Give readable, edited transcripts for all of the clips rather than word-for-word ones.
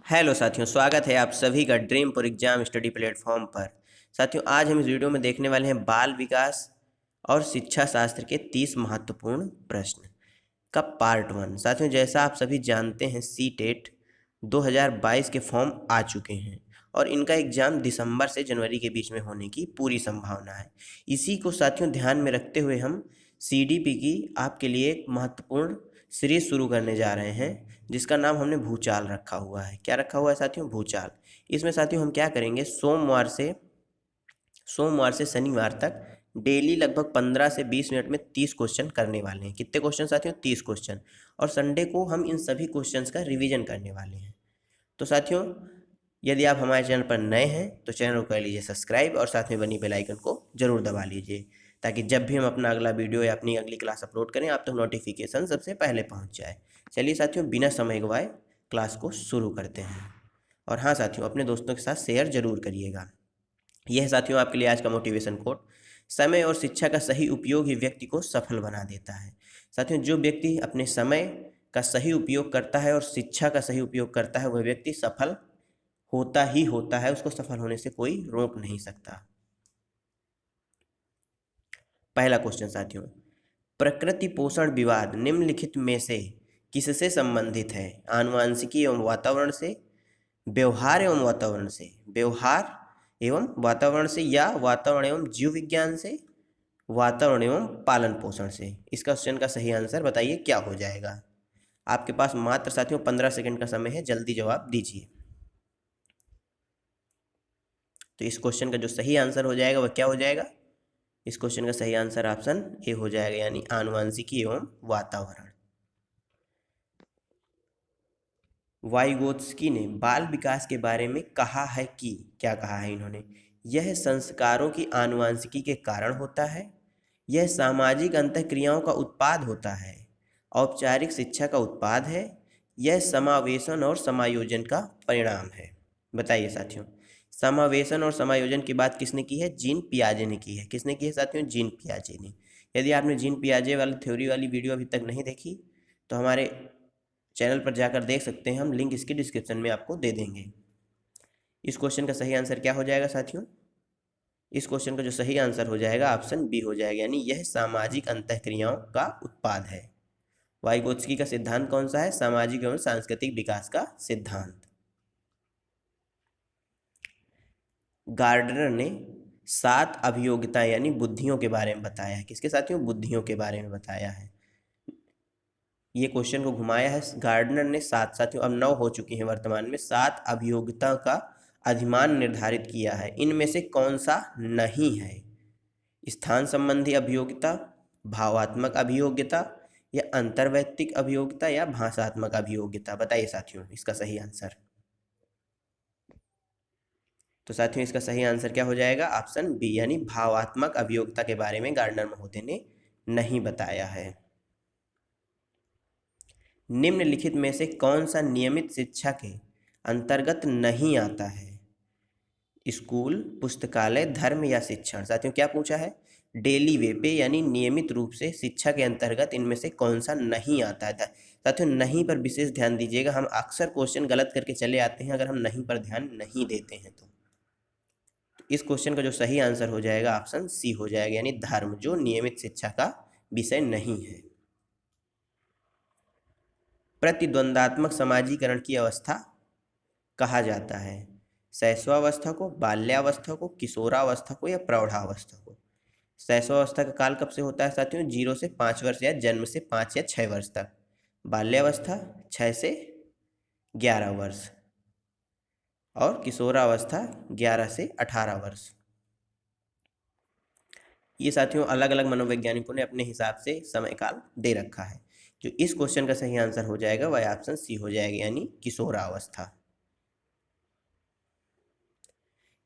Hello साथियों, स्वागत है आप सभी का ड्रीमपुर एग्जाम स्टडी प्लेटफॉर्म पर। साथियों, आज हम इस वीडियो में देखने वाले हैं बाल विकास और शिक्षा शास्त्र के 30 महत्वपूर्ण प्रश्न का पार्ट 1। साथियों, जैसा आप सभी जानते हैं, सीटेट 2022 के फॉर्म आ चुके हैं और इनका एग्ज़ाम दिसंबर से जनवरी के बीच में होने की पूरी संभावना है। इसी को साथियों ध्यान में रखते हुए हम सीडीपी की आपके लिए एक महत्वपूर्ण सीरीज शुरू करने जा रहे हैं, जिसका नाम हमने भूचाल रखा हुआ है। क्या रखा हुआ है साथियों? भूचाल। इसमें साथियों हम क्या करेंगे, सोमवार से शनिवार तक डेली लगभग 15 से 20 मिनट में 30 क्वेश्चन करने वाले हैं। कितने क्वेश्चन साथियों? 30 क्वेश्चन। और संडे को हम इन सभी क्वेश्चंस का रिवीजन करने वाले हैं। तो साथियों, यदि आप हमारे चैनल पर नए हैं तो चैनल को कर लीजिए सब्सक्राइब और साथ में बनी बेल आइकन को जरूर दबा लीजिए, ताकि जब भी हम अपना अगला वीडियो या अपनी अगली क्लास अपलोड करें आप तक नोटिफिकेशन सबसे पहले पहुंच जाए। चलिए साथियों, बिना समय गवाए क्लास को शुरू करते हैं। और हाँ साथियों, अपने दोस्तों के साथ शेयर जरूर करिएगा। यह साथियों आपके लिए आज का मोटिवेशन कोट, समय और शिक्षा का सही उपयोग ही व्यक्ति को सफल बना देता है। साथियों, जो व्यक्ति अपने समय का सही उपयोग करता है और शिक्षा का सही उपयोग करता है, वह व्यक्ति सफल होता ही होता है। उसको सफल होने से कोई रोक नहीं सकता। पहला क्वेश्चन साथियों, प्रकृति पोषण विवाद निम्नलिखित में से किससे संबंधित है? आनुवांशिकी एवं वातावरण से, व्यवहार एवं वातावरण से, व्यवहार एवं वातावरण से, या वातावरण एवं जीव विज्ञान से, वातावरण एवं पालन पोषण से? इस क्वेश्चन का सही आंसर बताइए क्या हो जाएगा। आपके पास मात्र साथियों 15 सेकंड का समय है, जल्दी जवाब दीजिए। तो इस क्वेश्चन का जो सही आंसर हो जाएगा वह क्या हो जाएगा? इस क्वेश्चन का सही आंसर ऑप्शन ए हो जाएगा, यानी आनुवांशिकी एवं वातावरण। वाइगोत्स्की ने बाल विकास के बारे में कहा है कि, क्या कहा है इन्होंने? यह संस्कारों की आनुवांशिकी के कारण होता है, यह सामाजिक अंतःक्रियाओं का उत्पाद होता है, औपचारिक शिक्षा का उत्पाद है, यह समावेशन और समायोजन का परिणाम है। बताइए साथियों, समावेशन और समायोजन की बात किसने की है? जीन पियाजे ने की है। किसने की है साथियों? जीन पियाजे ने। यदि आपने जीन पियाजे वाली थ्योरी वाली वीडियो अभी तक नहीं देखी तो हमारे चैनल पर जाकर देख सकते हैं, हम लिंक इसके डिस्क्रिप्शन में आपको दे देंगे। इस क्वेश्चन का सही आंसर क्या हो जाएगा साथियों? इस क्वेश्चन का जो सही आंसर हो जाएगा ऑप्शन बी हो जाएगा, यानी यह सामाजिक अंतःक्रियाओं का उत्पाद है। वाइगोत्स्की का सिद्धांत कौन सा है? सामाजिक एवं सांस्कृतिक विकास का सिद्धांत। गार्डनर ने 7 अभियोगिता यानी बुद्धियों के बारे में बताया है। किसके साथियों? बुद्धियों के बारे में बताया है। ये क्वेश्चन को घुमाया है गार्डनर ने 7 साथियों, अब 9 हो चुकी हैं वर्तमान में, 7 अभियोगिता का अधिमान निर्धारित किया है। इनमें से कौन सा नहीं है? स्थान संबंधी अभियोगिता, भावात्मक अभियोगिता, या अंतर्वैयक्तिक अभियोगिता, या भाषात्मक अभियोगिता? बताइए साथियों इसका सही आंसर। तो साथियों इसका सही आंसर क्या हो जाएगा? ऑप्शन बी, यानी भावात्मक अभियोगिता के बारे में गार्डनर महोदय ने नहीं बताया है। निम्नलिखित में से कौन सा नियमित शिक्षा के अंतर्गत नहीं आता है? स्कूल, पुस्तकालय, धर्म या शिक्षण? साथियों क्या पूछा है? डेली वे पे, यानी नियमित रूप से शिक्षा के अंतर्गत इनमें से कौन सा नहीं आता है? साथियों नहीं पर विशेष ध्यान दीजिएगा, हम अक्सर क्वेश्चन गलत करके चले आते हैं अगर हम नहीं पर ध्यान नहीं देते हैं तो। इस क्वेश्चन का जो सही आंसर हो जाएगा ऑप्शन सी हो जाएगा, यानी धर्म, जो नियमित शिक्षा का विषय नहीं है। प्रतिद्वंदात्मक समाजीकरण की अवस्था कहा जाता है? शैशवावस्था को, बाल्यावस्था को, किशोरावस्था को, या प्रौढ़ावस्था को? शैशवावस्था का काल कब से होता है साथियों? 0 से 5 वर्ष, या जन्म से 5 या 6 वर्ष तक। बाल्यावस्था 6 से 11 वर्ष, और किशोरावस्था 11 से 18 वर्ष। ये साथियों अलग अलग मनोवैज्ञानिकों ने अपने हिसाब से समय काल दे रखा है। जो इस क्वेश्चन का सही आंसर हो जाएगा वह ऑप्शन सी हो जाएगा, यानी किशोरावस्था।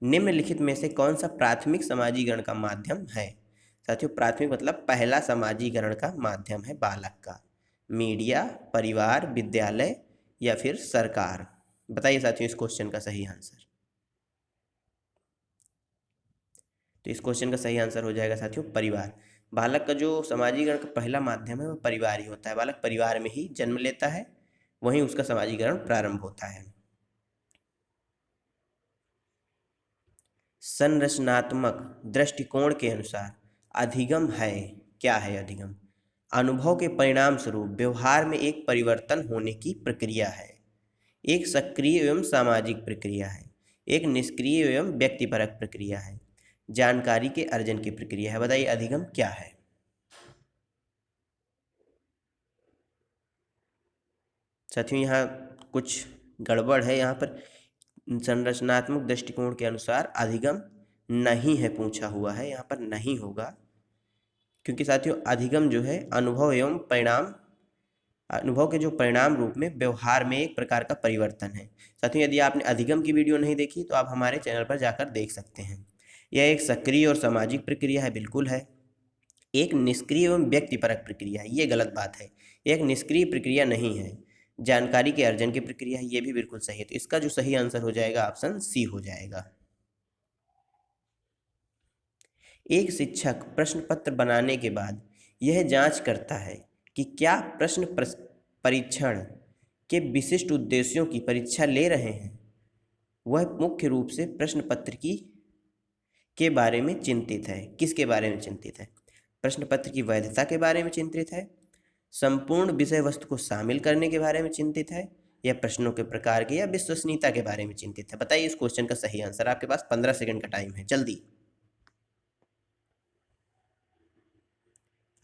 निम्नलिखित में से कौन सा प्राथमिक समाजीकरण का माध्यम है? साथियों प्राथमिक मतलब पहला समाजीकरण का माध्यम है बालक का। मीडिया, परिवार, विद्यालय, या फिर सरकार? बताइए साथियों इस क्वेश्चन का सही आंसर। तो इस क्वेश्चन का सही आंसर हो जाएगा साथियों परिवार। बालक का जो समाजीकरण का पहला माध्यम है वह परिवार ही होता है। बालक परिवार में ही जन्म लेता है, वहीं उसका समाजीकरण प्रारंभ होता है। संरचनात्मक दृष्टिकोण के अनुसार अधिगम है। क्या है अधिगम? अनुभव के परिणाम स्वरूप व्यवहार में एक परिवर्तन होने की प्रक्रिया है। एक सक्रिय एवं सामाजिक प्रक्रिया है। एक निष्क्रिय एवं व्यक्तिपरक प्रक्रिया है। जानकारी के अर्जन की प्रक्रिया है। बताइए अधिगम क्या है? साथियों यहाँ कुछ गड़बड़ है। यहाँ पर संरचनात्मक दृष्टिकोण के अनुसार अधिगम नहीं है पूछा हुआ है, यहाँ पर नहीं होगा, क्योंकि साथियों अधिगम जो है अनुभव के जो परिणाम रूप में व्यवहार में एक प्रकार का परिवर्तन है। साथियों यदि आपने अधिगम की वीडियो नहीं देखी तो आप हमारे चैनल पर जाकर देख सकते हैं। यह एक सक्रिय और सामाजिक प्रक्रिया है, बिल्कुल है। एक निष्क्रिय एवं व्यक्तिपरक प्रक्रिया है, ये गलत बात है। एक निष्क्रिय प्रक्रिया नहीं है। जानकारी के अर्जन की प्रक्रिया है, ये भी बिल्कुल सही है। तो इसका जो सही आंसर हो जाएगा ऑप्शन सी हो जाएगा। एक शिक्षक प्रश्न पत्र बनाने के बाद यह जांच करता है कि क्या प्रश्न परीक्षण के विशिष्ट उद्देश्यों की परीक्षा ले रहे हैं। वह मुख्य रूप से प्रश्न पत्र के बारे में चिंतित है। किसके बारे में चिंतित है? प्रश्न पत्र की वैधता के बारे में चिंतित है, संपूर्ण विषय वस्तु को शामिल करने के बारे में चिंतित है, या प्रश्नों के प्रकार के या विश्वसनीयता के बारे में चिंतित है। बताइए इस क्वेश्चन का सही आंसर। आपके पास 15 सेकंड का टाइम है, जल्दी।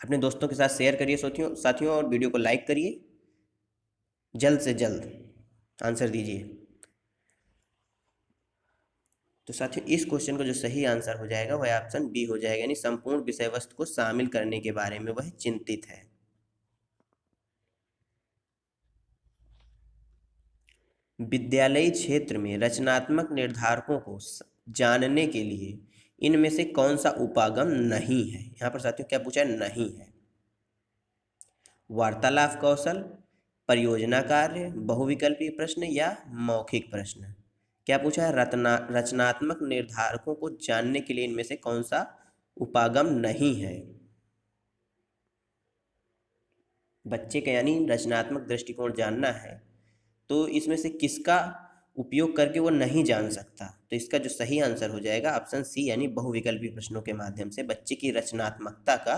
अपने दोस्तों के साथ शेयर करिए साथियों और वीडियो को लाइक करिए। जल्द से जल्द आंसर दीजिए। तो साथियों इस क्वेश्चन का जो सही आंसर हो जाएगा वह ऑप्शन बी हो जाएगा, यानी संपूर्ण विषय वस्तु को शामिल करने के बारे में वह चिंतित है। विद्यालयी क्षेत्र में रचनात्मक निर्धारकों को जानने के लिए इनमें से कौन सा उपागम नहीं है? यहाँ पर साथियों क्या पूछा है? नहीं है। वार्तालाप कौशल, परियोजना कार्य, बहुविकल्पीय प्रश्न या मौखिक प्रश्न। क्या पूछा है? रचनात्मक निर्धारकों को जानने के लिए इनमें से कौन सा उपागम नहीं है? बच्चे का यानी रचनात्मक दृष्टिकोण जानना है तो इसमें से किसका उपयोग करके वो नहीं जान सकता? तो इसका जो सही आंसर हो जाएगा ऑप्शन सी, यानी बहुविकल्पी प्रश्नों के माध्यम से बच्चे की रचनात्मकता का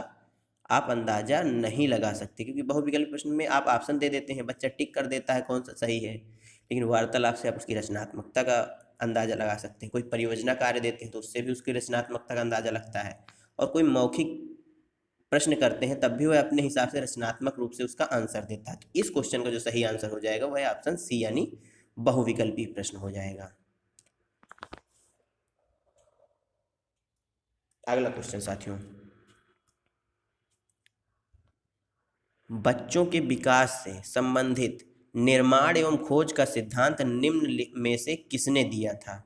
आप अंदाजा नहीं लगा सकते, क्योंकि बहुविकल्पी प्रश्न में आप ऑप्शन दे देते हैं, बच्चा टिक कर देता है कौन सा सही है, लेकिन वार्तालाप से आप उसकी रचनात्मकता का अंदाजा लगा सकते हैं। कोई परियोजना कार्य देते हैं तो उससे भी उसकी रचनात्मकता का अंदाजा लगता है, और कोई मौखिक प्रश्न करते हैं तब भी वह अपने हिसाब से रचनात्मक रूप से उसका आंसर देता है। तो इस क्वेश्चन का जो सही आंसर हो जाएगा वह ऑप्शन सी, यानी बहुविकल्पी प्रश्न हो जाएगा। अगला क्वेश्चन साथियों, बच्चों के विकास से संबंधित निर्माण एवं खोज का सिद्धांत निम्न में से किसने दिया था?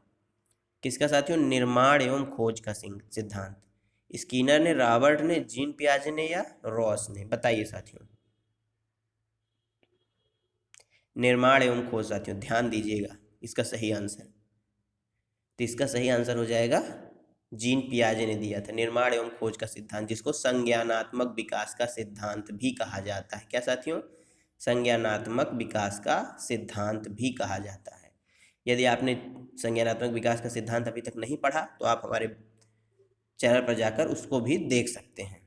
किसका साथियों? निर्माण एवं खोज का सिद्धांत। स्किनर ने, रॉबर्ट ने, जीन पियाजे ने, या रॉस ने? बताइए साथियों। निर्माण एवं खोज साथियों ध्यान दीजिएगा इसका सही आंसर। तो इसका सही आंसर हो जाएगा जीन पियाजे ने दिया था निर्माण एवं खोज का सिद्धांत, जिसको संज्ञानात्मक विकास का सिद्धांत भी कहा जाता है। क्या साथियों? संज्ञानात्मक विकास का सिद्धांत भी कहा जाता है। यदि आपने संज्ञानात्मक विकास का सिद्धांत अभी तक नहीं पढ़ा तो आप हमारे चैनल पर जाकर उसको भी देख सकते हैं।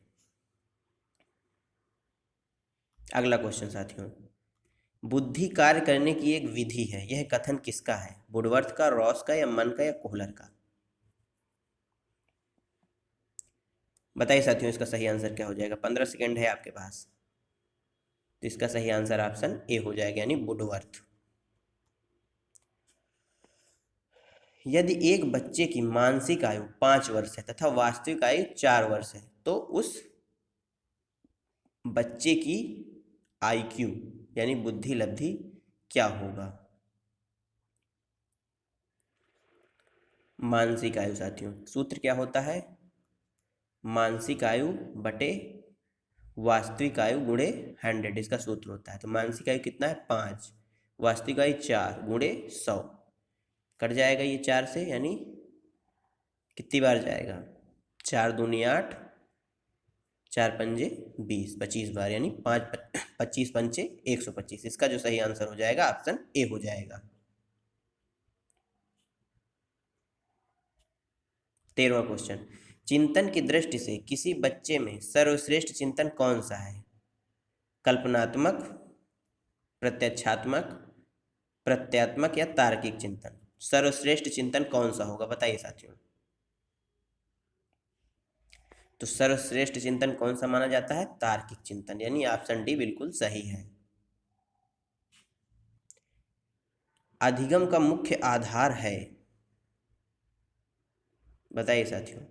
अगला क्वेश्चन साथियों, बुद्धि कार्य करने की एक विधि है, यह कथन किसका है? वुडवर्थ का, रॉस का, या मन का, या कोहलर का? बताइए साथियों इसका सही आंसर क्या हो जाएगा। 15 सेकेंड है आपके पास। तो इसका सही आंसर ऑप्शन ए हो जाएगा, यानी वुडवर्थ। यदि एक बच्चे की मानसिक आयु 5 वर्ष है तथा वास्तविक आयु 4 वर्ष है तो उस बच्चे की IQ यानी बुद्धि लब्धि क्या होगा? मानसिक आयु साथियों सूत्र क्या होता है? मानसिक आयु बटे वास्तविक आयु गुणे 100, इसका सूत्र होता है। तो मानसिक आयु कितना है? 5, वास्तविक आयु 4 गुणे 100, कट जाएगा ये 4 से, यानी कितनी बार जाएगा? 4 दूनी 8, 4 पंजे 20, 25 बार, यानी 25 पंचे 125। इसका जो सही आंसर हो जाएगा ऑप्शन ए हो जाएगा। 13वां क्वेश्चन, चिंतन की दृष्टि से किसी बच्चे में सर्वश्रेष्ठ चिंतन कौन सा है? कल्पनात्मक, प्रत्यक्षात्मक, प्रत्यात्मक या तार्किक चिंतन? सर्वश्रेष्ठ चिंतन कौन सा होगा, बताइए साथियों। तो सर्वश्रेष्ठ चिंतन कौन सा माना जाता है? तार्किक चिंतन, यानी ऑप्शन डी बिल्कुल सही है। अधिगम का मुख्य आधार है, बताइए साथियों।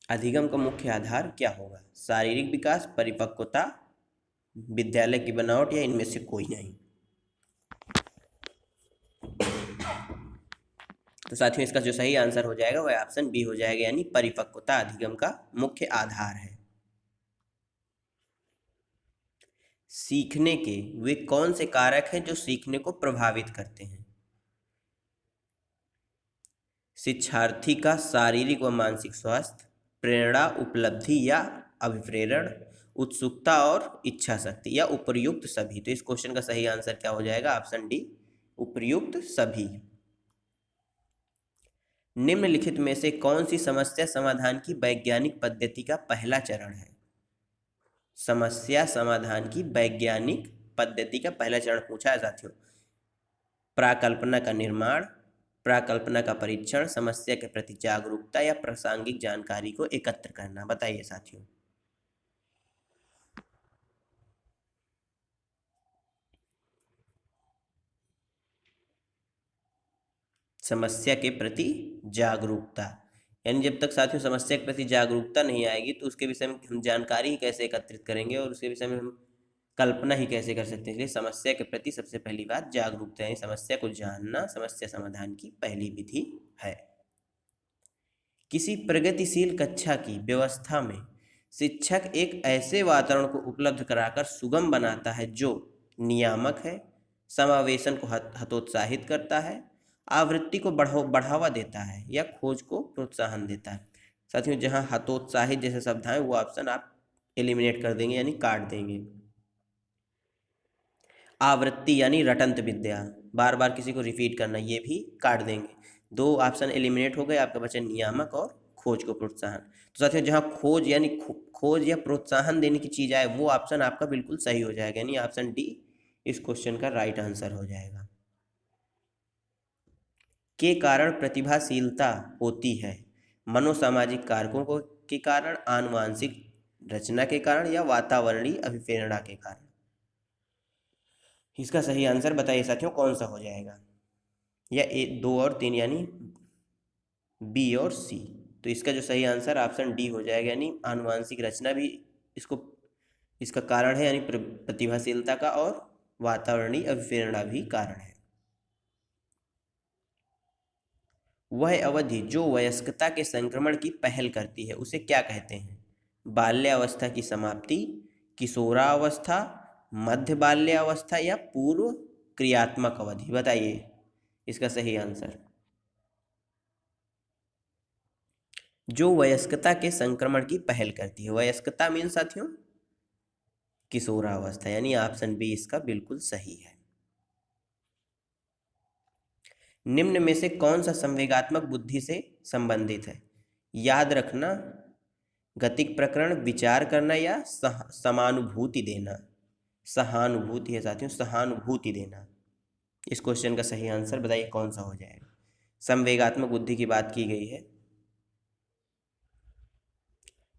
अधिगम का मुख्य आधार क्या होगा? शारीरिक विकास, परिपक्वता, विद्यालय की बनावट या इनमें से कोई नहीं? तो साथियों इसका जो सही आंसर हो जाएगा वह ऑप्शन बी हो जाएगा, यानी परिपक्वता अधिगम का मुख्य आधार है। सीखने के वे कौन से कारक हैं जो सीखने को प्रभावित करते हैं? शिक्षार्थी का शारीरिक व मानसिक स्वास्थ्य, प्रेरणा, उपलब्धि या अभिप्रेरण, उत्सुकता और इच्छा शक्ति या उपर्युक्त सभी? तो इस क्वेश्चन का सही आंसर क्या हो जाएगा? ऑप्शन डी, उपर्युक्त सभी। निम्नलिखित में से कौन सी समस्या समाधान की वैज्ञानिक पद्धति का पहला चरण है? समस्या समाधान की वैज्ञानिक पद्धति का पहला चरण पूछा है साथियों। प्राकल्पना का निर्माण, प्राकल्पना का परीक्षण, समस्या के प्रति जागरूकता या प्रासंगिक जानकारी को एकत्र करना? बताइए साथियों। समस्या के प्रति जागरूकता, यानी जब तक साथियों समस्या के प्रति जागरूकता नहीं आएगी तो उसके विषय में हम जानकारी ही कैसे एकत्रित करेंगे और उसके विषय में हम कल्पना ही कैसे कर सकते हैं। इसलिए समस्या के प्रति सबसे पहली बात जागरूकता, यानी समस्या को जानना समस्या समाधान की पहली विधि है। किसी प्रगतिशील कक्षा की व्यवस्था में शिक्षक एक ऐसे वातावरण को उपलब्ध कराकर सुगम बनाता है जो नियामक है, समावेशन को हतोत्साहित करता है, आवृत्ति को बढ़ावा देता है या खोज को प्रोत्साहन देता है? साथियों जहां हतोत्साहित जैसे शब्द हैं वो ऑप्शन आप एलिमिनेट कर देंगे, यानी काट देंगे। आवृत्ति यानी रटंत विद्या, बार बार किसी को रिपीट करना, ये भी काट देंगे। दो ऑप्शन एलिमिनेट हो गए, आपका बचा नियामक और खोज को प्रोत्साहन। तो साथियों जहाँ खोज यानी खोज या प्रोत्साहन देने की चीज़ आए वो ऑप्शन आपका बिल्कुल सही हो जाएगा, यानी ऑप्शन डी इस क्वेश्चन का राइट आंसर हो जाएगा। के कारण प्रतिभाशीलता होती है? मनोसामाजिक कारकों को के कारण, आनुवांशिक रचना के कारण या वातावरणीय अभिप्रेरणा के कारण? इसका सही आंसर बताइए साथियों कौन सा हो जाएगा, या ए 2 और 3 यानी बी और सी? तो इसका जो सही आंसर ऑप्शन डी हो जाएगा, यानी आनुवांशिक रचना भी इसको इसका कारण है, यानी प्रतिभाशीलता का, और वातावरणीय अभिप्रेरणा भी कारण है। वह अवधि जो वयस्कता के संक्रमण की पहल करती है उसे क्या कहते हैं? बाल्यावस्था की समाप्ति, किशोरावस्था, मध्य बाल्यावस्था या पूर्व क्रियात्मक अवधि? बताइए इसका सही आंसर। जो वयस्कता के संक्रमण की पहल करती है, वयस्कता मीन साथियों किशोरावस्था, यानी ऑप्शन बी इसका बिल्कुल सही है। निम्न में से कौन सा संवेगात्मक बुद्धि से संबंधित है? याद रखना, गतिक प्रकरण, विचार करना या समानुभूति देना? सहानुभूति है साथियों, सहानुभूति देना। इस क्वेश्चन का सही आंसर बताइए कौन सा हो जाएगा? संवेगात्मक बुद्धि की बात की गई है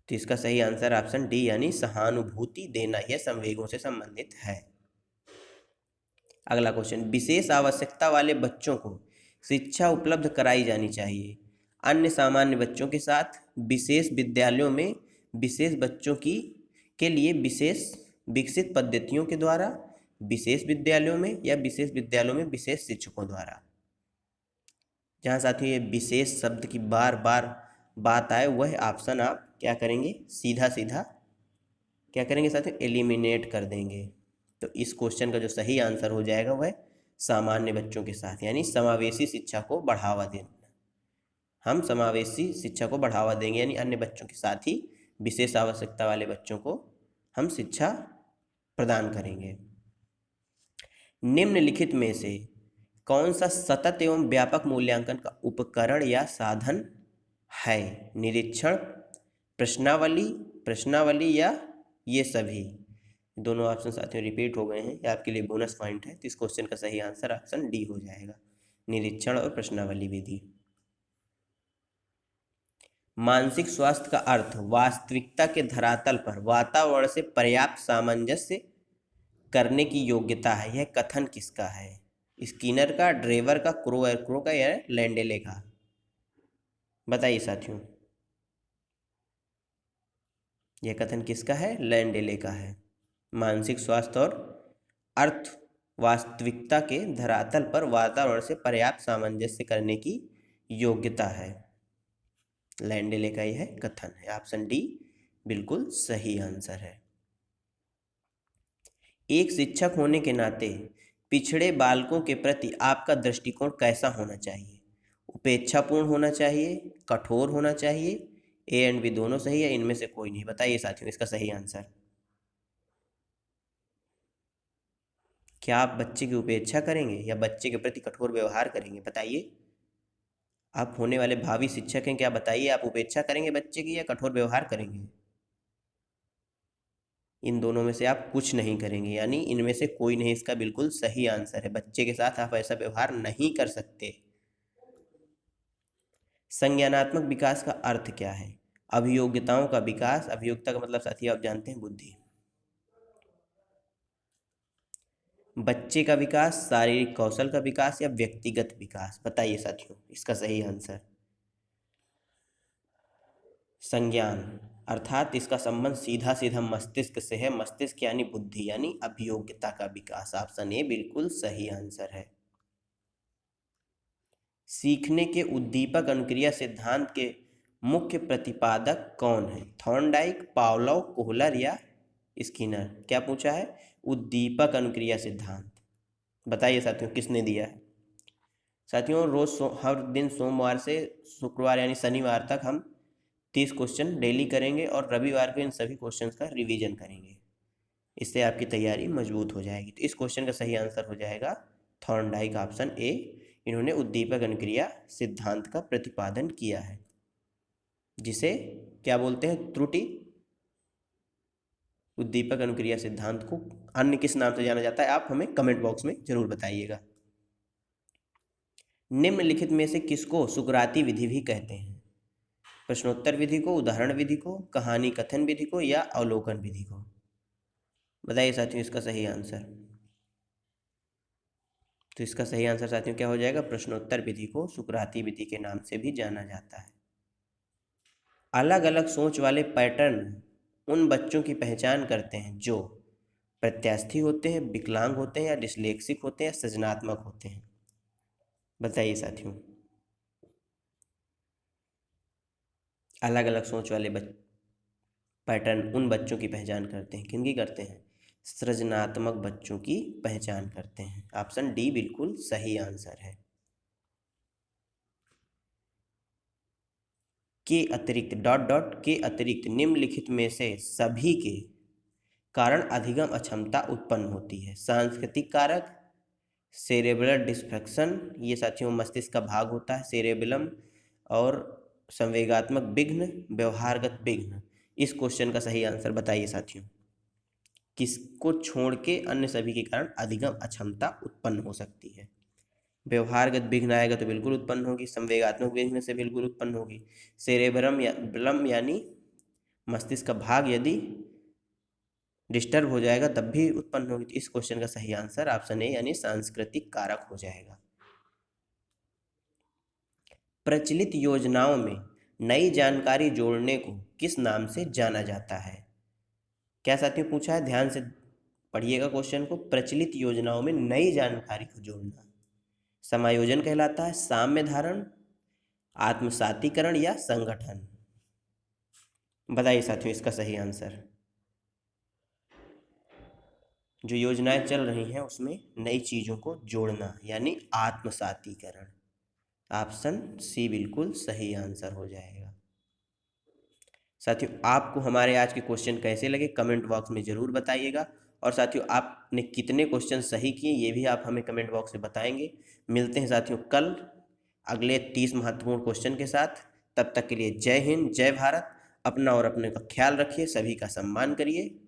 तो इसका सही आंसर ऑप्शन डी यानी सहानुभूति देना, यह संवेगों से संबंधित है। अगला क्वेश्चन, विशेष आवश्यकता वाले बच्चों को शिक्षा उपलब्ध कराई जानी चाहिए अन्य सामान्य बच्चों के साथ, विशेष विद्यालयों में विशेष बच्चों की के लिए विशेष विकसित पद्धतियों के द्वारा, विशेष विद्यालयों में या विशेष विद्यालयों में विशेष शिक्षकों द्वारा? जहाँ साथियों ये विशेष शब्द की बार बार बात आए वह ऑप्शन आप क्या करेंगे, सीधा सीधा क्या करेंगे साथियों, एलिमिनेट कर देंगे। तो इस क्वेश्चन का जो सही आंसर हो जाएगा वह सामान्य बच्चों के साथ, यानी समावेशी शिक्षा को बढ़ावा देना। हम समावेशी शिक्षा को बढ़ावा देंगे, यानी अन्य बच्चों के साथ ही विशेष आवश्यकता वाले बच्चों को हम शिक्षा प्रदान करेंगे। निम्नलिखित में से कौन सा सतत एवं व्यापक मूल्यांकन का उपकरण या साधन है? निरीक्षण, प्रश्नावली, प्रश्नावली या ये सभी? दोनों ऑप्शन साथियों रिपीट हो गए हैं, ये आपके लिए बोनस पॉइंट है। तो इस क्वेश्चन का सही आंसर ऑप्शन डी हो जाएगा, निरीक्षण और प्रश्नावली विधि। मानसिक स्वास्थ्य का अर्थ वास्तविकता के धरातल पर वातावरण से पर्याप्त सामंजस्य करने की योग्यता है। यह कथन किसका है? स्किनर का, ड्रेवर का, क्रो का या लैंडेले का? बताइए साथियों, यह कथन किसका है? लैंडेले का है। मानसिक स्वास्थ्य और अर्थ वास्तविकता के धरातल पर वातावरण से पर्याप्त सामंजस्य करने की योग्यता है, लैंडेले का यह कथन है। ऑप्शन डी बिल्कुल सही आंसर है। एक शिक्षक होने के नाते पिछड़े बालकों के प्रति आपका दृष्टिकोण कैसा होना चाहिए? उपेक्षापूर्ण होना चाहिए, कठोर होना चाहिए, ए एंड बी दोनों सही है, इनमें से कोई नहीं? बताइए साथियों इसका सही आंसर। क्या आप बच्चे की उपेक्षा करेंगे या बच्चे के प्रति कठोर व्यवहार करेंगे? बताइए, आप होने वाले भावी शिक्षक हैं, क्या बताइए आप उपेक्षा करेंगे बच्चे की या कठोर व्यवहार करेंगे? इन दोनों में से आप कुछ नहीं करेंगे, यानी इनमें से कोई नहीं इसका बिल्कुल सही आंसर है। बच्चे के साथ आप ऐसा व्यवहार नहीं कर सकते। संज्ञानात्मक विकास का अर्थ क्या है? अभियोग्यताओं का विकास, अभियोग्यता का मतलब साथी आप जानते हैं बुद्धि। बच्चे का विकास, शारीरिक कौशल का विकास या व्यक्तिगत विकास? बताइए साथियों इसका सही आंसर। संज्ञान, अर्थात इसका संबंध सीधा सीधा मस्तिष्क से है। मस्तिष्क यानी बुद्धि, यानी अभियोग्यता का विकास। ऑप्शन ए बिल्कुल सही आंसर है। सीखने के उद्दीपक अनुक्रिया सिद्धांत के मुख्य प्रतिपादक कौन है? थॉर्नडाइक, पावलोव, कोहलर या स्किनर? क्या पूछा है? उद्दीपक अनुक्रिया सिद्धांत। बताइए साथियों किसने दिया है? साथियों हर दिन सोमवार से शुक्रवार यानी शनिवार तक हम 30 क्वेश्चन डेली करेंगे और रविवार को इन सभी क्वेश्चंस का रिवीजन करेंगे। इससे आपकी तैयारी मजबूत हो जाएगी। तो इस क्वेश्चन का सही आंसर हो जाएगा थॉर्नडाइक, ऑप्शन ए। इन्होंने उद्दीपक अनुक्रिया सिद्धांत का प्रतिपादन किया है, जिसे क्या बोलते हैं? त्रुटि उद्दीपक अनुक्रिया सिद्धांत को अन्य किस नाम से जाना जाता है? आप हमें कमेंट बॉक्स में जरूर बताइएगा। निम्नलिखित में से किसको सुकराती विधि भी कहते हैं? प्रश्नोत्तर विधि को, उदाहरण विधि को, कहानी कथन विधि को या अवलोकन विधि को? बताइए साथियों इसका सही आंसर। तो इसका सही आंसर साथियों क्या हो जाएगा? प्रश्नोत्तर विधि को सुकराती विधि के नाम से भी जाना जाता है। अलग अलग सोच वाले पैटर्न उन बच्चों की पहचान करते हैं जो प्रत्यास्थी होते हैं, विकलांग होते हैं या डिस्लेक्सिक होते हैं या सृजनात्मक होते हैं? बताइए साथियों। अलग अलग सोच वाले पैटर्न उन बच्चों की पहचान करते हैं, किनकी करते हैं? सृजनात्मक बच्चों की पहचान करते हैं। ऑप्शन डी बिल्कुल सही आंसर है। के अतिरिक्त डॉट डॉट के अतिरिक्त निम्नलिखित में से सभी के कारण अधिगम अक्षमता उत्पन्न होती है? सांस्कृतिक कारक, सेरेब्रल डिस्फंक्शन, ये साथियों मस्तिष्क का भाग होता है सेरेबेलम, और संवेगात्मक विघ्न, व्यवहारगत विघ्न। इस क्वेश्चन का सही आंसर बताइए साथियों। किसको छोड़ के अन्य सभी के कारण अधिगम अक्षमता उत्पन्न हो सकती है? व्यवहारगत विघ्न आएगा तो बिल्कुल उत्पन्न होगी, संवेगात्मक विघ्न से बिल्कुल उत्पन्न होगी, सेरेब्रम या ब्लम यानी मस्तिष्क का भाग यदि डिस्टर्ब हो जाएगा तब भी उत्पन्न होगी। तो इस क्वेश्चन का सही आंसर ऑप्शन ए यानी सांस्कृतिक कारक हो जाएगा। प्रचलित योजनाओं में नई जानकारी जोड़ने को किस नाम से जाना जाता है? क्या साथियों पूछा है? ध्यान से पढ़िएगा क्वेश्चन को। प्रचलित योजनाओं में नई जानकारी को जोड़ना समायोजन कहलाता है, साम्य धारण, आत्मसातीकरण या संगठन? बताइए साथियों इसका सही आंसर। जो योजनाएं चल रही हैं उसमें नई चीज़ों को जोड़ना यानी आत्मसातीकरण। ऑप्शन सी बिल्कुल सही आंसर हो जाएगा। साथियों आपको हमारे आज के क्वेश्चन कैसे लगे कमेंट बॉक्स में ज़रूर बताइएगा और साथियों आपने कितने क्वेश्चन सही किए ये भी आप हमें कमेंट बॉक्स में बताएंगे। मिलते हैं साथियों कल अगले 30 महत्वपूर्ण क्वेश्चन के साथ। तब तक के लिए जय हिंद, जय भारत। अपना और अपने का ख्याल रखिए, सभी का सम्मान करिए।